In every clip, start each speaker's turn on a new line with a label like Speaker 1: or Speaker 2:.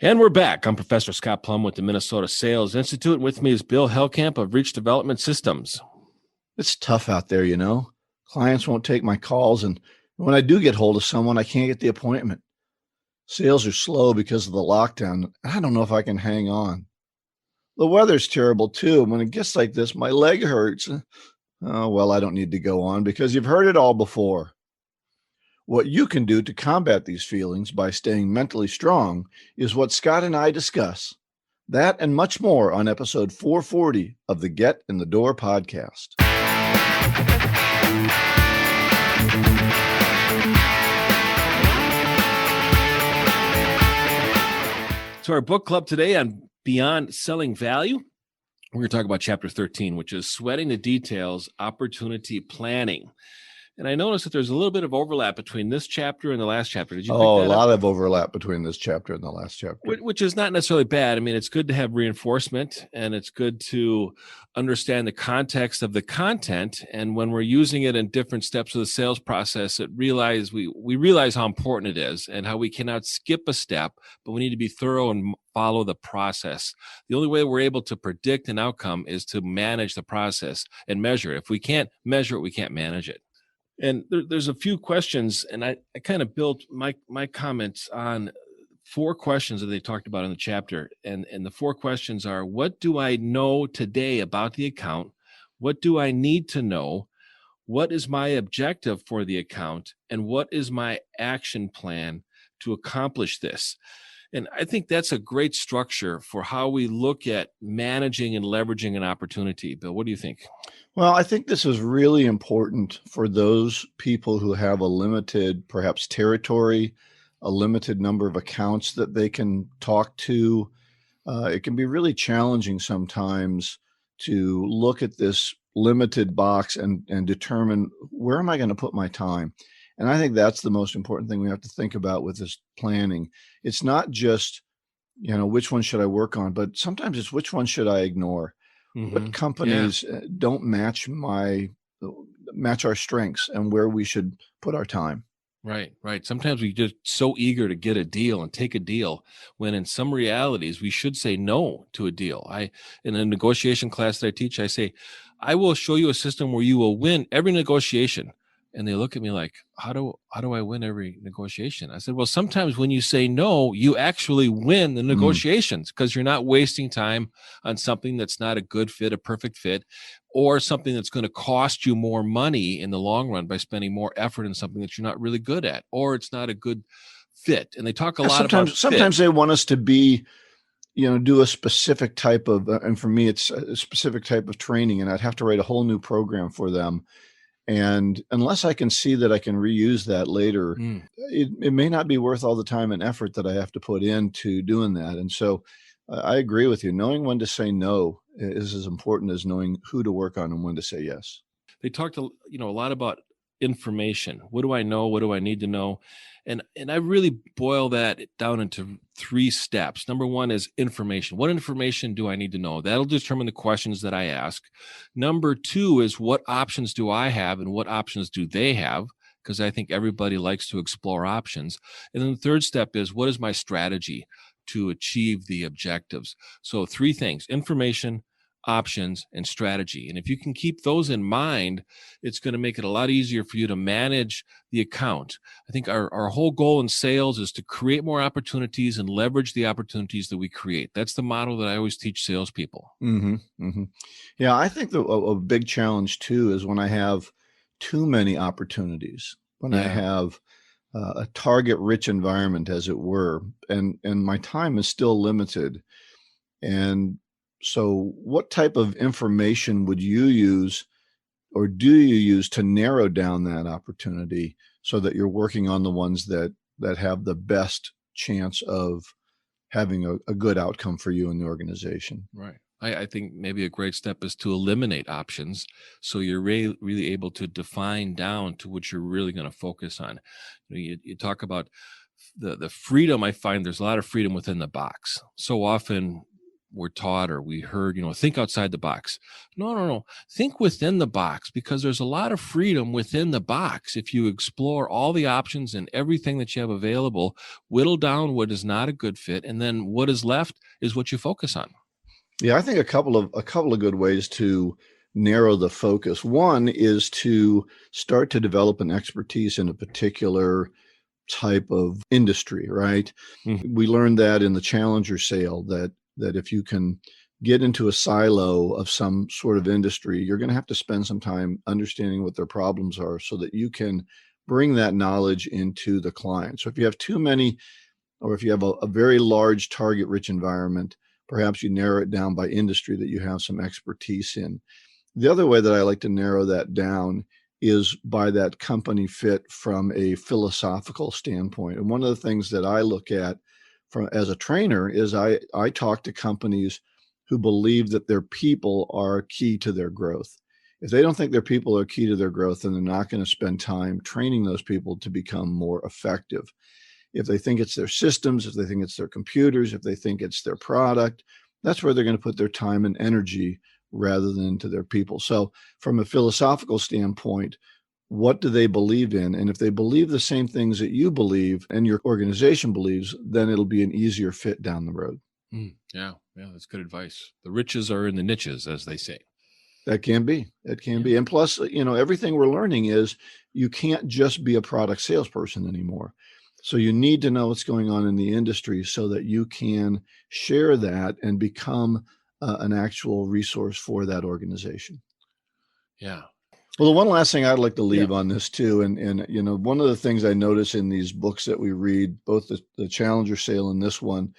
Speaker 1: And we're back. I'm Professor Scott Plum with the Minnesota Sales Institute. And with me is Bill Hellkamp of Reach Development Systems.
Speaker 2: It's tough out there, you know. Clients won't take my calls, and when I do get hold of someone, I can't get the appointment. Sales are slow because of the lockdown. I don't know if I can hang on. The weather's terrible too. When it gets like this, my leg hurts. Oh, well, I don't need to go on because you've heard it all before. What you can do to combat these feelings by staying mentally strong is what Scott and I discuss. That and much more on episode 440 of the Get in the Door podcast.
Speaker 1: So our book club today on Beyond Selling Value, we're going to talk about chapter 13, which is Sweating the Details, Opportunity Planning. And I noticed that there's a little bit of overlap between this chapter and the last chapter. Did you pick that
Speaker 2: a lot
Speaker 1: up?
Speaker 2: of overlap between this chapter and the last chapter.
Speaker 1: Which is not necessarily bad. I mean, it's good to have reinforcement, and it's good to understand the context of the content. And when we're using it in different steps of the sales process, we realize how important it is and how we cannot skip a step, but we need to be thorough and follow the process. The only way we're able to predict an outcome is to manage the process and measure it. If we can't measure it, we can't manage it. And there's a few questions, and I kind of built my comments on 4 questions that they talked about in the chapter. And the 4 questions are, what do I know today about the account? What do I need to know? What is my objective for the account? And what is my action plan to accomplish this? And I think that's a great structure for how we look at managing and leveraging an opportunity. Bill, what do you think?
Speaker 2: Well, I think this is really important for those people who have a limited, perhaps territory, a limited number of accounts that they can talk to. It can be really challenging sometimes to look at this limited box and determine, where am I going to put my time? And I think that's the most important thing we have to think about with this planning. It's not just, which one should I work on, but sometimes it's which one should I ignore? Mm-hmm. What companies don't match our strengths and where we should put our time.
Speaker 1: Right. Sometimes we just so eager to get a deal and take a deal when in some realities we should say no to a deal. In a negotiation class that I teach, I say, I will show you a system where you will win every negotiation. And they look at me like, how do I win every negotiation? I said, well, sometimes when you say no, you actually win the negotiations because you're not wasting time on something that's not a good fit, a perfect fit, or something that's going to cost you more money in the long run by spending more effort in something that you're not really good at, or it's not a good fit. And they talk a lot about fit.
Speaker 2: Sometimes they want us to be, do a specific type of, and for me, it's a specific type of training, and I'd have to write a whole new program for them. And unless I can see that I can reuse that later, it may not be worth all the time and effort that I have to put into doing that. And so I agree with you. Knowing when to say no is as important as knowing who to work on and when to say yes.
Speaker 1: They talked a lot about information. What do I know? What do I need to know? And I really boil that down into 3 steps. Number 1 is information. What information do I need to know? That'll determine the questions that I ask. Number 2 is, what options do I have and what options do they have? Because I think everybody likes to explore options. And then the 3rd step is, what is my strategy to achieve the objectives? So 3 things: information, options, and strategy. And if you can keep those in mind, it's going to make it a lot easier for you to manage the account. I think our whole goal in sales is to create more opportunities and leverage the opportunities that we create. That's the model that I always teach salespeople.
Speaker 2: Mm-hmm, mm-hmm. Yeah, I think a big challenge too is when I have too many opportunities, when I have a target-rich environment, as it were, and my time is still limited. And so what type of information would you use, or do you use, to narrow down that opportunity so that you're working on the ones that have the best chance of having a good outcome for you and the organization?
Speaker 1: Right. I think maybe a great step is to eliminate options, so you're really able to define down to what you're really going to focus on. You talk about the freedom. I find there's a lot of freedom within the box. So often we're taught or we heard, think outside the box. No. Think within the box, because there's a lot of freedom within the box. If you explore all the options and everything that you have available, whittle down what is not a good fit, and then what is left is what you focus on.
Speaker 2: Yeah, I think a couple of good ways to narrow the focus. One is to start to develop an expertise in a particular type of industry, right? Mm-hmm. We learned that in the Challenger sale, that if you can get into a silo of some sort of industry, you're going to have to spend some time understanding what their problems are so that you can bring that knowledge into the client. So if you have too many, or if you have a very large target-rich environment, perhaps you narrow it down by industry that you have some expertise in. The other way that I like to narrow that down is by that company fit from a philosophical standpoint. And one of the things that I look at as a trainer is I talk to companies who believe that their people are key to their growth. If they don't think their people are key to their growth, then they're not going to spend time training those people to become more effective. If they think it's their systems, if they think it's their computers, if they think it's their product, that's where they're going to put their time and energy rather than to their people. So from a philosophical standpoint, what do they believe in? And if they believe the same things that you believe and your organization believes, then it'll be an easier fit down the road.
Speaker 1: Yeah, that's good advice. The riches are in the niches, as they say.
Speaker 2: That can be. And plus, everything we're learning is you can't just be a product salesperson anymore. So you need to know what's going on in the industry so that you can share that and become an actual resource for that organization.
Speaker 1: Yeah.
Speaker 2: Well, the one last thing I'd like to leave on this too, and one of the things I notice in these books that we read, both the Challenger sale and this one,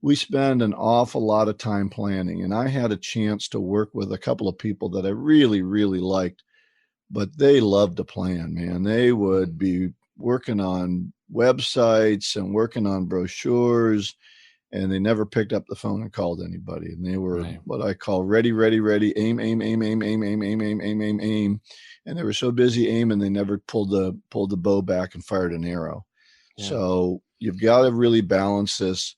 Speaker 2: we spend an awful lot of time planning. And I had a chance to work with a couple of people that I really, really liked, but they loved to plan, man. They would be working on websites and working on brochures, and they never picked up the phone and called anybody. And they were what I call ready, aim. And they were so busy aiming, they never pulled the bow back and fired an arrow. Yeah. So you've got to really balance this.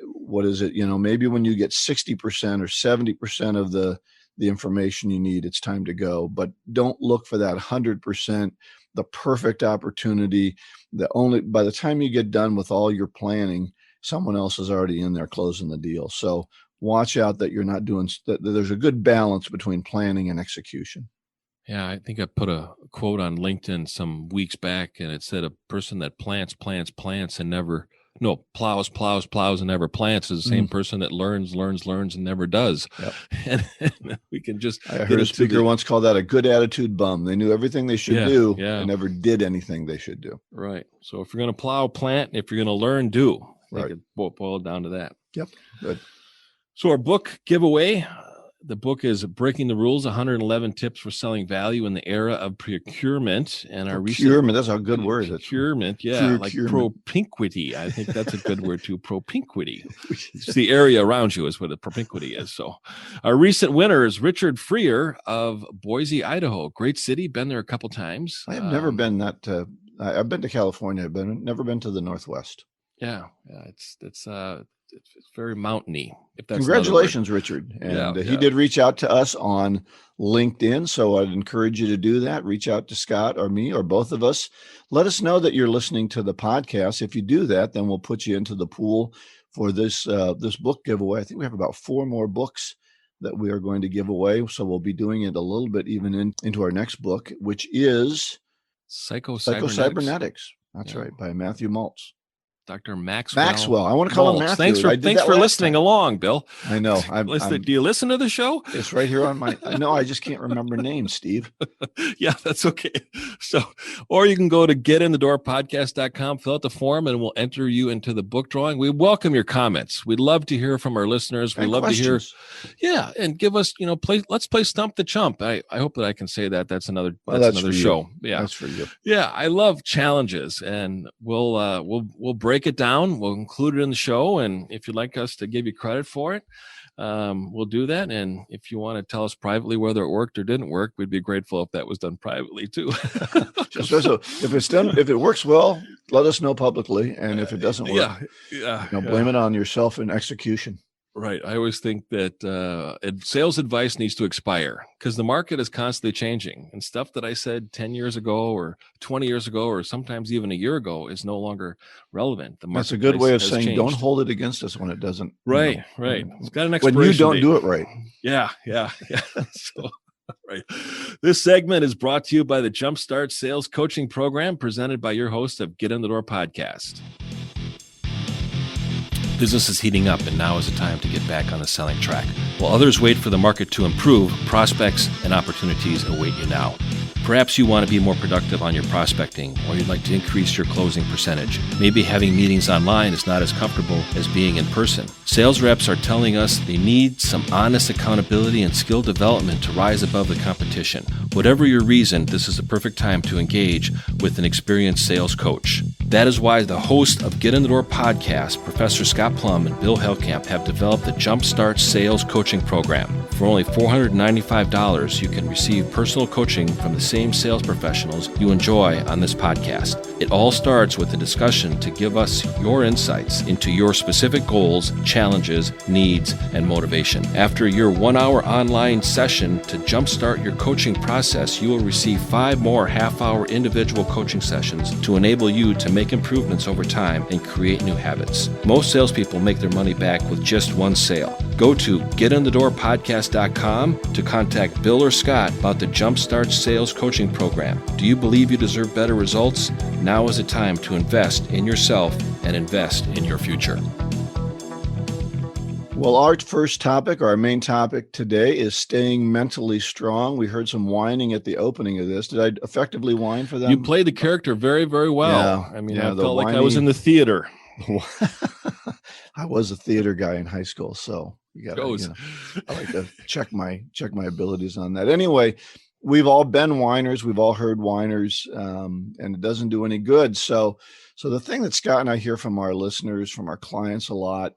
Speaker 2: What is it? Maybe when you get 60% or 70% of the information you need, it's time to go. But don't look for that 100%, the perfect opportunity. By the time you get done with all your planning, someone else is already in there closing the deal. So watch out that you're not doing that. There's a good balance between planning and execution.
Speaker 1: Yeah, I think I put a quote on LinkedIn some weeks back, and it said a person that plants and never plows and never plants is the same person that learns and never does. Yep. And we can just.
Speaker 2: I heard a speaker once call that a good attitude bum. They knew everything they should do and never did anything they should do.
Speaker 1: Right. So if you're going to plow, plant. If you're going to learn, do. I think it boiled down to that.
Speaker 2: Yep. Good.
Speaker 1: So our book giveaway, the book is Breaking the Rules, 111 Tips for Selling Value in the Era of Procurement. And our
Speaker 2: procurement, that's a good word.
Speaker 1: Procurement, like propinquity. I think that's a good word too, propinquity. It's the area around you is what a propinquity is. So our recent winner is Richard Freer of Boise, Idaho. Great city. Been there a couple times.
Speaker 2: I have never been I've been to California, but never been to the Northwest.
Speaker 1: Yeah, it's very mountainy. If that's
Speaker 2: Congratulations, Richard. And he did reach out to us on LinkedIn. So I'd encourage you to do that. Reach out to Scott or me or both of us. Let us know that you're listening to the podcast. If you do that, then we'll put you into the pool for this book giveaway. I think we have about 4 more books that we are going to give away. So we'll be doing it a little bit even into our next book, which is Psycho-Cybernetics. That's right, by Matthew Maltz.
Speaker 1: Dr. Maxwell.
Speaker 2: I want to call him Matthew.
Speaker 1: Thanks for listening along, Bill.
Speaker 2: I know.
Speaker 1: Do you listen to the show?
Speaker 2: It's right here on my. No, I just can't remember names, Steve.
Speaker 1: Yeah, that's okay. So, or you can go to getinthedoorpodcast.com, fill out the form, and we'll enter you into the book drawing. We welcome your comments. We'd love to hear from our listeners. We'd love questions. To hear. Yeah, and give us, let's play Stump the Chump. I hope that I can say that. That's another show. Yeah, that's
Speaker 2: for you.
Speaker 1: Yeah, I love challenges, and we'll break it down. We'll include it in the show. And if you'd like us to give you credit for it, we'll do that. And if you want to tell us privately whether it worked or didn't work, we'd be grateful if that was done privately too.
Speaker 2: So if it works well, let us know publicly. And if it doesn't work, blame it on yourself and execution.
Speaker 1: Right. I always think that sales advice needs to expire because the market is constantly changing, and stuff that I said 10 years ago or 20 years ago or sometimes even a year ago is no longer relevant. The
Speaker 2: That's a good way
Speaker 1: marketplace
Speaker 2: of
Speaker 1: has
Speaker 2: saying don't
Speaker 1: changed.
Speaker 2: hold it against us when it doesn't,
Speaker 1: Right. Right. It's got an
Speaker 2: when you
Speaker 1: expiration
Speaker 2: don't
Speaker 1: date.
Speaker 2: do it right.
Speaker 1: Yeah. So, right. This segment is brought to you by the Jumpstart Sales Coaching Program presented by your host of Get in the Door podcast. Business is heating up, and now is the time to get back on the selling track. While others wait for the market to improve, prospects and opportunities await you now. Perhaps you want to be more productive on your prospecting, or you'd like to increase your closing percentage. Maybe having meetings online is not as comfortable as being in person. Sales reps are telling us they need some honest accountability and skill development to rise above the competition. Whatever your reason, this is the perfect time to engage with an experienced sales coach. That is why the host of Get in the Door podcast, Professor Scott Plum and Bill Hellkamp, have developed the Jumpstart Sales Coaching Program. For only $495, you can receive personal coaching from the same sales professionals you enjoy on this podcast. It all starts with a discussion to give us your insights into your specific goals, challenges, needs, and motivation. After your 1-hour online session to jumpstart your coaching process, you will receive 5 more half-hour individual coaching sessions to enable you to make improvements over time and create new habits. Most salespeople make their money back with just one sale. Go to getinthedoorpodcast.com to contact Bill or Scott about the Jumpstart Sales Coaching Program. Do you believe you deserve better results? Now is the time to invest in yourself and invest in your future.
Speaker 2: Well, our first topic, our main topic today is staying mentally strong. We heard some whining at the opening of this. Did I effectively whine for them?
Speaker 1: You played the character very, very well.
Speaker 2: Yeah,
Speaker 1: I felt like I was in the theater.
Speaker 2: I was a theater guy in high school, so you got
Speaker 1: to.
Speaker 2: I like to check my abilities on that. Anyway, we've all been whiners. We've all heard whiners, and it doesn't do any good. So the thing that Scott and I hear from our listeners, from our clients a lot,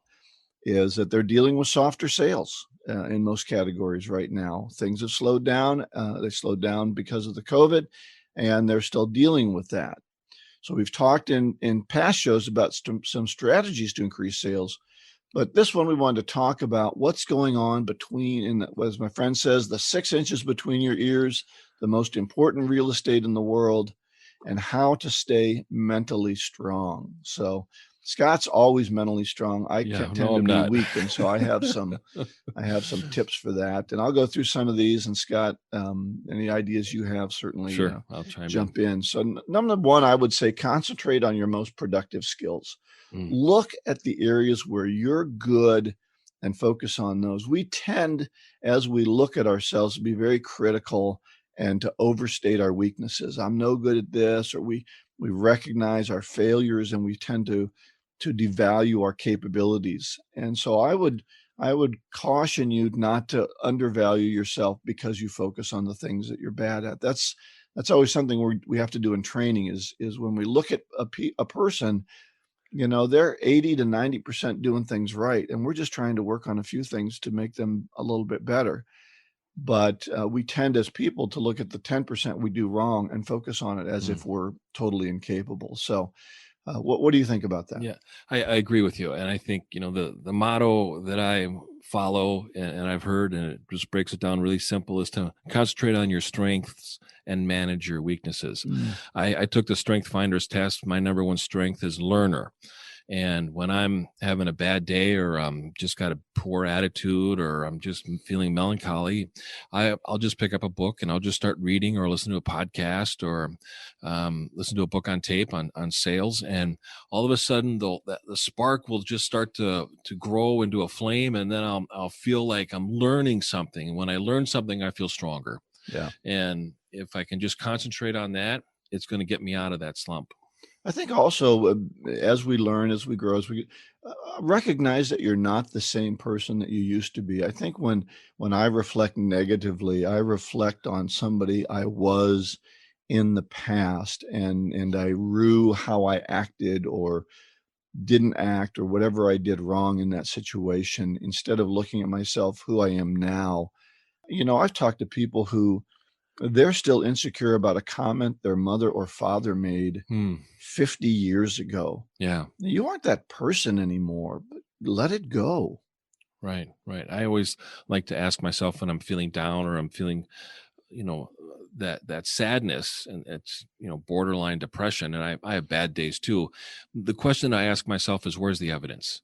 Speaker 2: is that they're dealing with softer sales in most categories right now. Things have slowed down. They slowed down because of the COVID, and they're still dealing with that. So we've talked in past shows about some strategies to increase sales, but this one we wanted to talk about what's going on between, as my friend says, the 6 inches between your ears, the most important real estate in the world, and how to stay mentally strong. So Scott's always mentally strong. I tend to be weak, and so I have some tips for that. And I'll go through some of these. And Scott, any ideas you have, certainly
Speaker 1: sure, I'll
Speaker 2: jump in. So number one, I would say concentrate on your most productive skills. Look at the areas where you're good and focus on those. We tend, as we look at ourselves, to be very critical and to overstate our weaknesses. I'm no good at this, or we recognize our failures and we tend to devalue our capabilities. And so I would caution you not to undervalue yourself because you focus on the things that you're bad at. That's always something we have to do in training is when we look at a person, they're 80 to 90% doing things right. And we're just trying to work on a few things to make them a little bit better. But we tend as people to look at the 10% we do wrong and focus on it as if we're totally incapable. So what do you think about that?
Speaker 1: Yeah, I agree with you. And I think, the motto that I follow and I've heard, and it just breaks it down really simple, is to concentrate on your strengths and manage your weaknesses. I took the Strength Finders test. My number one strength is learner. And when I'm having a bad day, or I'm just got a poor attitude, or I'm just feeling melancholy, I'll just pick up a book and I'll just start reading, or listen to a podcast, or listen to a book on tape on sales. And all of a sudden, the spark will just start to grow into a flame, and then I'll feel like I'm learning something. And when I learn something, I feel stronger.
Speaker 2: Yeah.
Speaker 1: And if I can just concentrate on that, it's going to get me out of that slump.
Speaker 2: I think also as we learn, as we grow, as we recognize that you're not the same person that you used to be. I think when I reflect negatively, I reflect on somebody I was in the past, and I rue how I acted or didn't act or whatever I did wrong in that situation, instead of looking at myself, who I am now. I've talked to people who they're still insecure about a comment their mother or father made 50 years ago.
Speaker 1: Yeah.
Speaker 2: You aren't that person anymore, but let it go.
Speaker 1: Right. Right. I always like to ask myself when I'm feeling down or I'm feeling, you know, that sadness, and it's, borderline depression. And I have bad days too. The question I ask myself is, where's the evidence?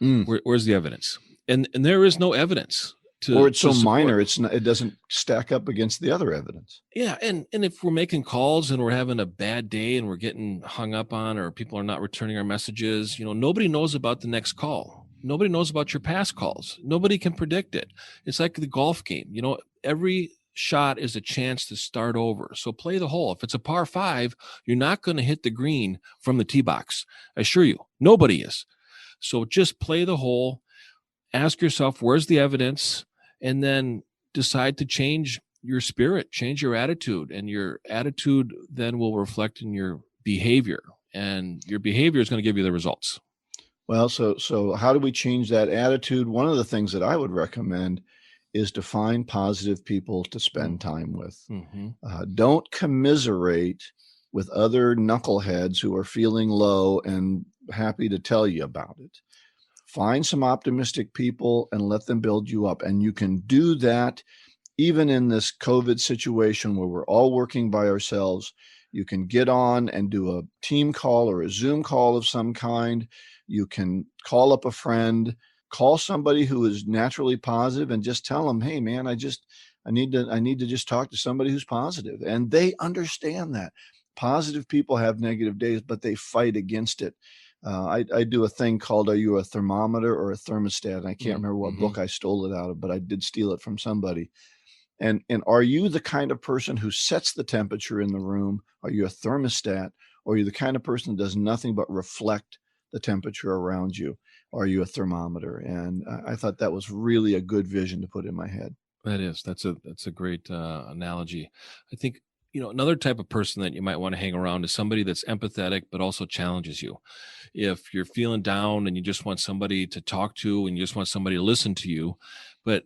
Speaker 2: Mm.
Speaker 1: Where's the evidence? And there is no evidence
Speaker 2: Or
Speaker 1: to
Speaker 2: it's so
Speaker 1: support.
Speaker 2: minor, it doesn't stack up against the other evidence.
Speaker 1: Yeah, and if we're making calls and we're having a bad day and we're getting hung up on, or people are not returning our messages, nobody knows about the next call. Nobody knows about your past calls. Nobody can predict it. It's like the golf game. Every shot is a chance to start over. So play the hole. If it's a par 5, you're not going to hit the green from the tee box. I assure you, nobody is. So just play the hole. Ask yourself, where's the evidence? And then decide to change your spirit, change your attitude, and your attitude then will reflect in your behavior, and your behavior is going to give you the results.
Speaker 2: Well, so how do we change that attitude? One of the things that I would recommend is to find positive people to spend time with.
Speaker 1: Mm-hmm.
Speaker 2: Don't commiserate with other knuckleheads who are feeling low and happy to tell you about it. Find some optimistic people and let them build you up. And you can do that even in this COVID situation where we're all working by ourselves. You can get on and do a team call or a Zoom call of some kind. You can call up a friend, call somebody who is naturally positive and just tell them, hey man, I need to just talk to somebody who's positive. And they understand that. Positive people have negative days, but they fight against it. I do a thing called, are you a thermometer or a thermostat? And I can't remember what book I stole it out of, but I did steal it from somebody. And are you the kind of person who sets the temperature in the room? Are you a thermostat? Or are you the kind of person that does nothing but reflect the temperature around you? Or are you a thermometer? And I thought that was really a good vision to put in my head.
Speaker 1: That's a great analogy. I think, another type of person that you might want to hang around is somebody that's empathetic, but also challenges you. If you're feeling down and you just want somebody to talk to and you just want somebody to listen to you, but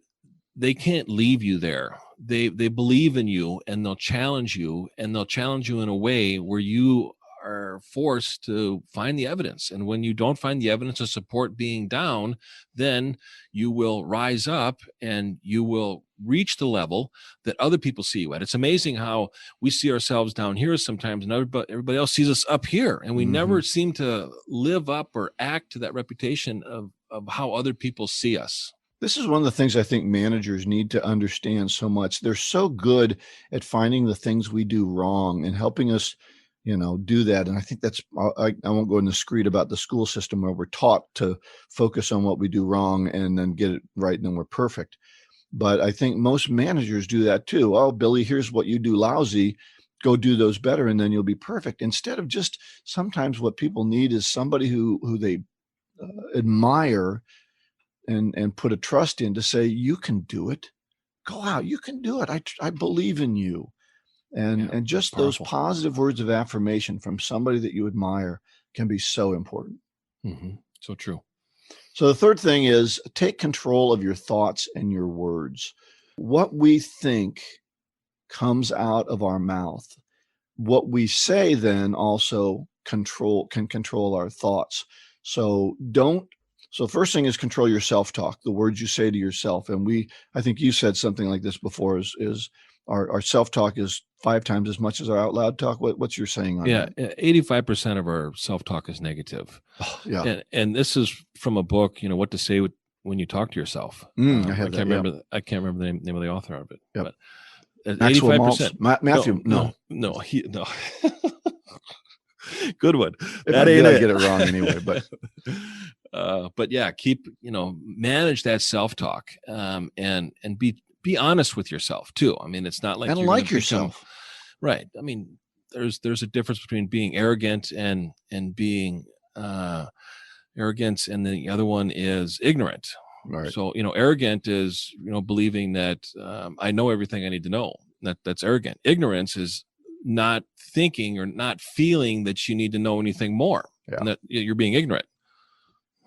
Speaker 1: they can't leave you there. They believe in you, and they'll challenge you, and they'll challenge you in a way where you are forced to find the evidence. And when you don't find the evidence to support being down, then you will rise up and you will reach the level that other people see you at. It's amazing how we see ourselves down here sometimes, and everybody else sees us up here, and we never seem to live up or act to that reputation of how other people see us.
Speaker 2: This is one of the things I think managers need to understand so much. They're so good at finding the things we do wrong and helping us, do that. And I think I won't go in the screed about the school system where we're taught to focus on what we do wrong and then get it right, and then we're perfect. But I think most managers do that too. Oh, Billy, here's what you do lousy. Go do those better, and then you'll be perfect. Instead of just, sometimes what people need is somebody who they admire and put a trust in to say, you can do it. Go out, you can do it. I believe in you. And just
Speaker 1: powerful.
Speaker 2: Those positive words of affirmation from somebody that you admire can be so important.
Speaker 1: Mm-hmm. So true.
Speaker 2: So the third thing is take control of your thoughts and your words. What we think comes out of our mouth. What we say then also can control our thoughts. So first thing is control your self-talk, the words you say to yourself. And I think you said something like this before, is our self-talk is 5 times as much as our out loud talk. What's your saying on that?
Speaker 1: 85% of our self-talk is negative.
Speaker 2: Oh, yeah.
Speaker 1: And this is from a book, what to say when you talk to yourself. I can't remember the name of the author of it.
Speaker 2: Yep.
Speaker 1: But 85%.
Speaker 2: Matthew, no.
Speaker 1: No. Good one.
Speaker 2: That ain't it. I get it wrong anyway,
Speaker 1: but yeah, keep, manage that self-talk, and be honest with yourself too. I mean, it's not like,
Speaker 2: and
Speaker 1: you're
Speaker 2: like yourself.
Speaker 1: Right. I mean, there's a difference between being arrogant and being arrogant, and the other one is ignorant.
Speaker 2: Right.
Speaker 1: So, arrogant is, believing that I know everything I need to know. That's arrogant. Ignorance is not thinking or not feeling that you need to know anything more, and that you're being ignorant.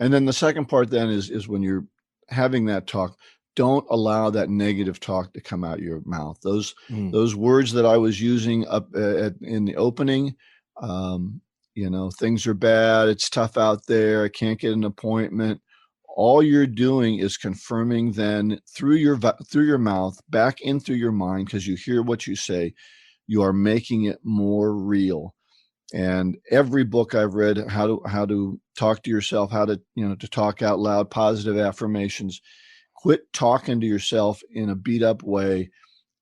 Speaker 2: And then the second part then is when you're having that talk, don't allow that negative talk to come out your mouth. Those words that I was using up in the opening, things are bad. It's tough out there. I can't get an appointment. all you're doing is confirming then through your mouth, back in through your mind, because you hear what you say, you are making it more real. And every book I've read, how to talk to yourself, how to, to talk out loud, positive affirmations, quit talking to yourself in a beat up way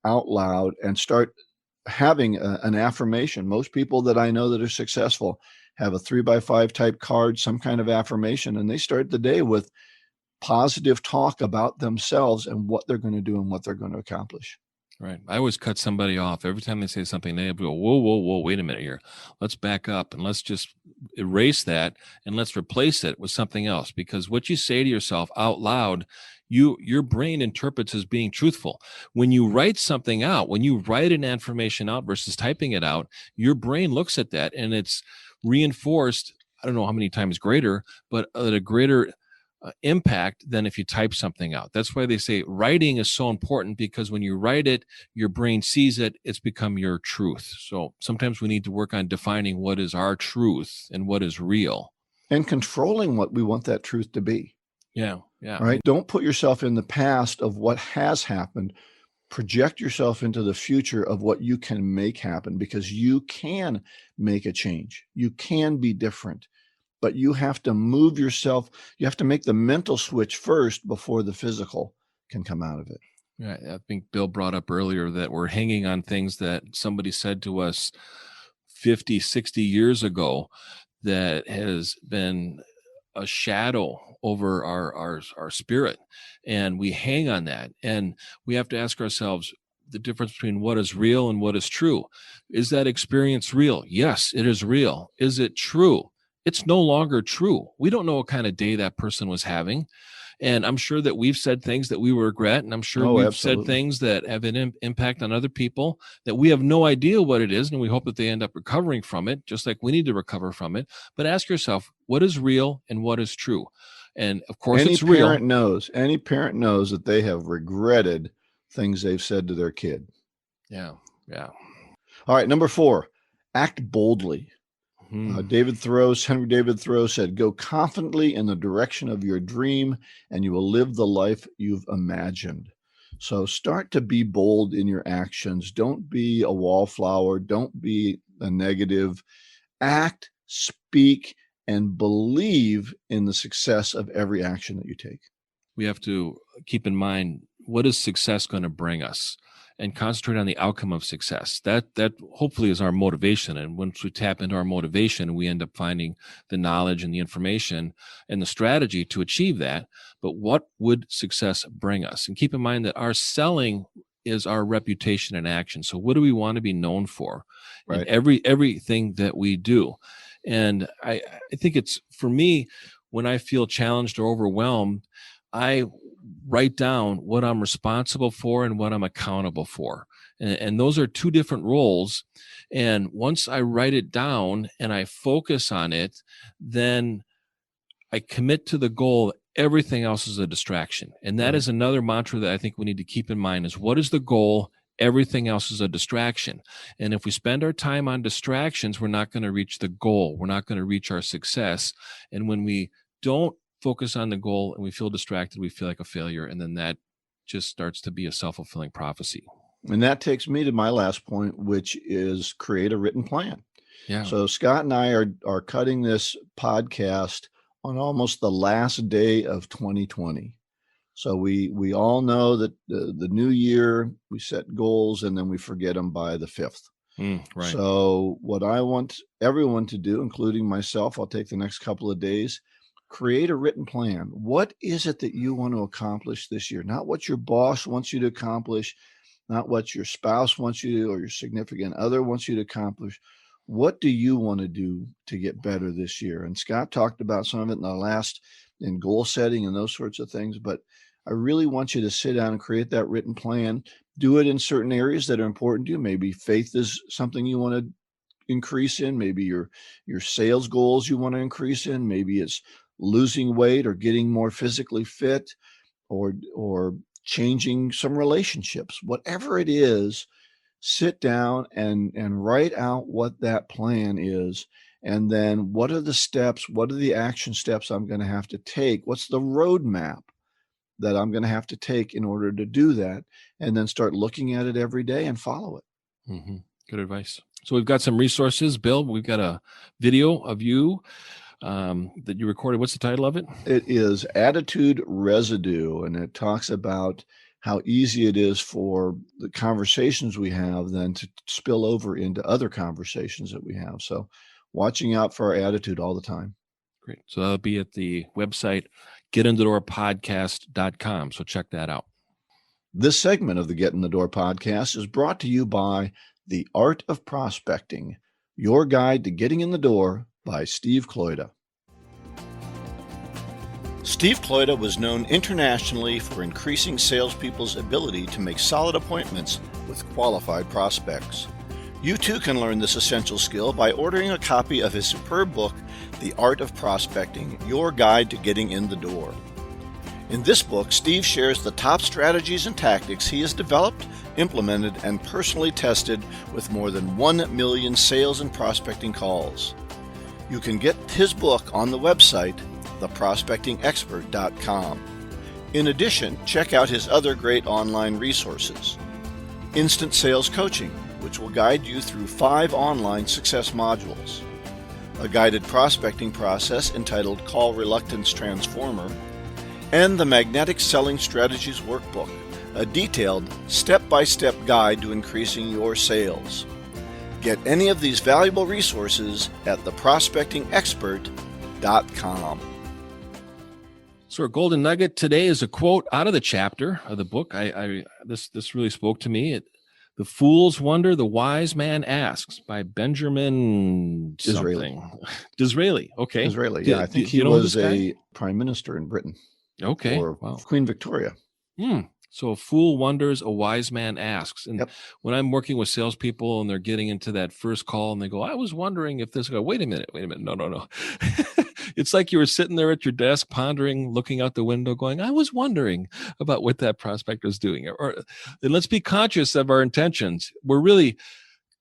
Speaker 2: out loud and start having an affirmation. Most people that I know that are successful have a 3x5 type card, some kind of affirmation, and they start the day with positive talk about themselves and what they're going to do and what they're going to accomplish.
Speaker 1: Right. I always cut somebody off every time they say something negative. Go, whoa, whoa, whoa, wait a minute here. Let's back up and let's just erase that and let's replace it with something else. Because what you say to yourself out loud, your brain interprets as being truthful. When you write something out, when you write an affirmation out versus typing it out, your brain looks at that and it's reinforced. I don't know how many times greater, but at a greater impact than if you type something out. That's why they say writing is so important, because when you write it, your brain sees it, it's become your truth. So sometimes we need to work on defining what is our truth and what is real.
Speaker 2: And controlling what we want that truth to be.
Speaker 1: Yeah. Yeah.
Speaker 2: Right. Don't put yourself in the past of what has happened. Project yourself into the future of what you can make happen, because you can make a change. You can be different. But you have to move yourself. You have to make the mental switch first before the physical can come out of it.
Speaker 1: Yeah, I think Bill brought up earlier that we're hanging on things that somebody said to us 50, 60 years ago that has been a shadow over our spirit. And we hang on that. And we have to ask ourselves the difference between what is real and what is true. Is that experience real? Yes, it is real. Is it true? It's no longer true. We don't know what kind of day that person was having. And I'm sure that we've said things that we regret. And I'm sure we've said things that have an impact on other people that we have no idea what it is. And we hope that they end up recovering from it, just like we need to recover from it. But ask yourself, what is real and what is true? And of course, it's real.
Speaker 2: Any parent knows that they have regretted things they've said to their kid.
Speaker 1: Yeah. Yeah.
Speaker 2: All right. Number 4, act boldly. Henry David Thoreau said, go confidently in the direction of your dream and you will live the life you've imagined. So start to be bold in your actions. Don't be a wallflower. Don't be a negative. Act, speak, and believe in the success of every action that you take.
Speaker 1: We have to keep in mind, what is success going to bring us? And concentrate on the outcome of success. That hopefully is our motivation. And once we tap into our motivation, we end up finding the knowledge and the information and the strategy to achieve that. But what would success bring us? And keep in mind that our selling is our reputation in action. So what do we want to be known for?
Speaker 2: Right.
Speaker 1: In everything that we do? And I think it's, for me, when I feel challenged or overwhelmed, I write down what I'm responsible for and what I'm accountable for. And those are two different roles. And once I write it down and I focus on it, then I commit to the goal. Everything else is a distraction. And that is another mantra that I think we need to keep in mind is, what is the goal? Everything else is a distraction. And if we spend our time on distractions, we're not going to reach the goal. We're not going to reach our success. And when we don't focus on the goal and we feel distracted, we feel like a failure. And then that just starts to be a self-fulfilling prophecy.
Speaker 2: And that takes me to my last point, which is create a written plan.
Speaker 1: Yeah.
Speaker 2: So Scott and I are cutting this podcast on almost the last day of 2020. So we all know that the new year, we set goals and then we forget them by the 5th.
Speaker 1: Right.
Speaker 2: So what I want everyone to do, including myself, I'll take the next couple of days, create a written plan. What is it that you want to accomplish this year? Not what your boss wants you to accomplish, not what your spouse wants you to, or your significant other wants you to accomplish. What do you want to do to get better this year? And Scott talked about some of it in goal setting and those sorts of things. But I really want you to sit down and create that written plan. Do it in certain areas that are important to you. Maybe faith is something you want to increase in. Maybe your sales goals you want to increase in. Maybe it's losing weight or getting more physically fit or changing some relationships. Whatever it is, sit down and write out what that plan is And then what are the steps? What are the action steps I'm going to have to take? What's the roadmap that I'm going to have to take in order to do that? And then start looking at it every day and follow it.
Speaker 1: Mm-hmm. Good advice. So we've got some resources. Bill, we've got a video of you that you recorded. What's the title of it?
Speaker 2: It is Attitude Residue, and it talks about how easy it is for the conversations we have then to spill over into other conversations that we have. So watching out for our attitude all the time.
Speaker 1: Great. So that'll be at the website, getinthedoorpodcast.com. So check that out.
Speaker 2: This segment of the Get in the Door podcast is brought to you by The Art of Prospecting, your guide to getting in the door by Steve Kloida. Steve Kloida was known internationally for increasing salespeople's ability to make solid appointments with qualified prospects. You too can learn this essential skill by ordering a copy of his superb book, The Art of Prospecting, your guide to getting in the door. In this book, Steve shares the top strategies and tactics he has developed, implemented, and personally tested with more than 1 million sales and prospecting calls. You can get his book on the website, theprospectingexpert.com. In addition, check out his other great online resources. Instant Sales Coaching, which will guide you through 5 online success modules. A guided prospecting process entitled Call Reluctance Transformer, and the Magnetic Selling Strategies Workbook, a detailed step-by-step guide to increasing your sales. Get any of these valuable resources at theprospectingexpert.com.
Speaker 1: So our golden nugget today is a quote out of the chapter of the book. This really spoke to me. The Fools Wonder, the Wise Man Asks by Benjamin
Speaker 2: Disraeli.
Speaker 1: Disraeli. Okay.
Speaker 2: Disraeli. Yeah, I think he was a prime minister in Britain.
Speaker 1: Okay.
Speaker 2: Or Queen Victoria.
Speaker 1: So a fool wonders, a wise man asks. And
Speaker 2: Yep.
Speaker 1: when I'm working with salespeople and they're getting into that first call and they go, I was wondering if this, I go, wait a minute. No. It's like you were sitting there at your desk pondering, looking out the window going, I was wondering about what that prospect was doing. And let's be conscious of our intentions. We're really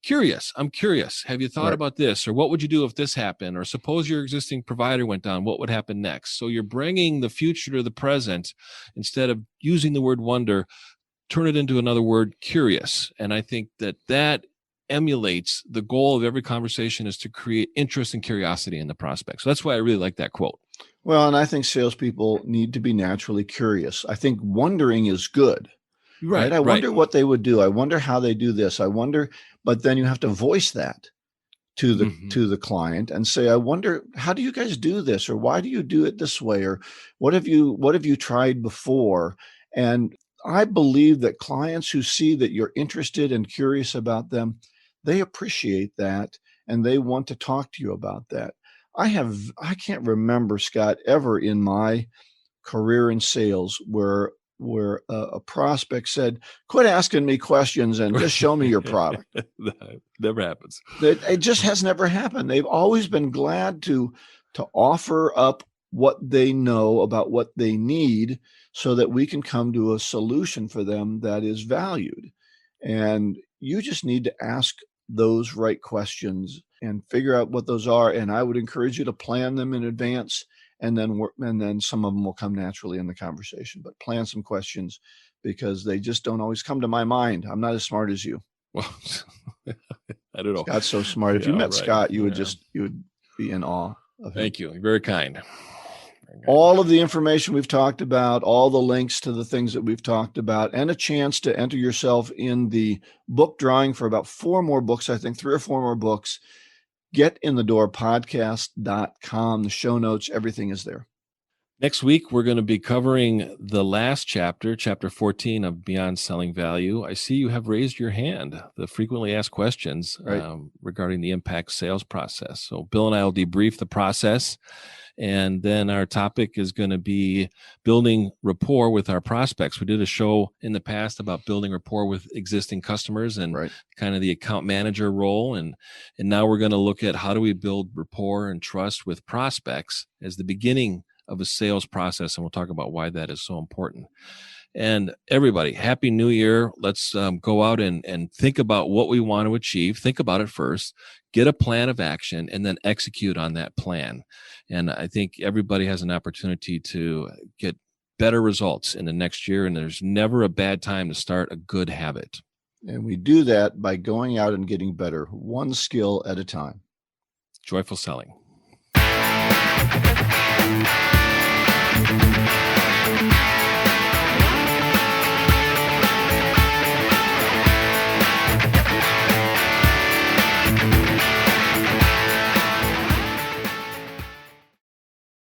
Speaker 1: curious. I'm curious. Have you thought about this? Or what would you do if this happened? Or suppose your existing provider went down, what would happen next? So you're bringing the future to the present. Instead of using the word wonder, turn it into another word, curious. And I think that emulates the goal of every conversation is to create interest and curiosity in the prospect. So that's why I really like that quote.
Speaker 2: Well, and I think salespeople need to be naturally curious. I think wondering is good. Right. I wonder what they would do. I wonder how they do this. I wonder, but then you have to voice that to the client and say, I wonder, how do you guys do this? Or why do you do it this way? Or what have you tried before? And I believe that clients who see that you're interested and curious about them, they appreciate that and they want to talk to you about that. I can't remember, Scott, ever in my career in sales where a prospect said, quit asking me questions and just show me your product.
Speaker 1: Never happens.
Speaker 2: It just has never happened. They've always been glad to offer up what they know about what they need so that we can come to a solution for them that is valued. And you just need to ask those right questions and figure out what those are. And I would encourage you to plan them in advance. And then some of them will come naturally in the conversation, but plan some questions because they just don't always come to my mind. I'm not as smart as you.
Speaker 1: Well, I don't know.
Speaker 2: Scott's so smart. If you met Scott, you would be in awe of him.
Speaker 1: Thank you. You're very kind.
Speaker 2: All of the information we've talked about, all the links to the things that we've talked about, and a chance to enter yourself in the book drawing for about 4 more books, I think 3 or 4 more books. getinthedoorpodcast.com. The show notes, everything is there.
Speaker 1: Next week, we're going to be covering the last chapter, chapter 14 of Beyond Selling Value. I see you have raised your hand, the frequently asked questions regarding the impact sales process. So Bill and I will debrief the process. And then our topic is going to be building rapport with our prospects. We did a show in the past about building rapport with existing customers and kind of the account manager role. And now we're going to look at how do we build rapport and trust with prospects as the beginning of a sales process. And we'll talk about why that is so important. And everybody, Happy New Year. Let's go out and think about what we want to achieve. Think about it first, get a plan of action, and then execute on that plan. And I think everybody has an opportunity to get better results in the next year. And there's never a bad time to start a good habit.
Speaker 2: And we do that by going out and getting better, one skill at a time.
Speaker 1: Joyful selling.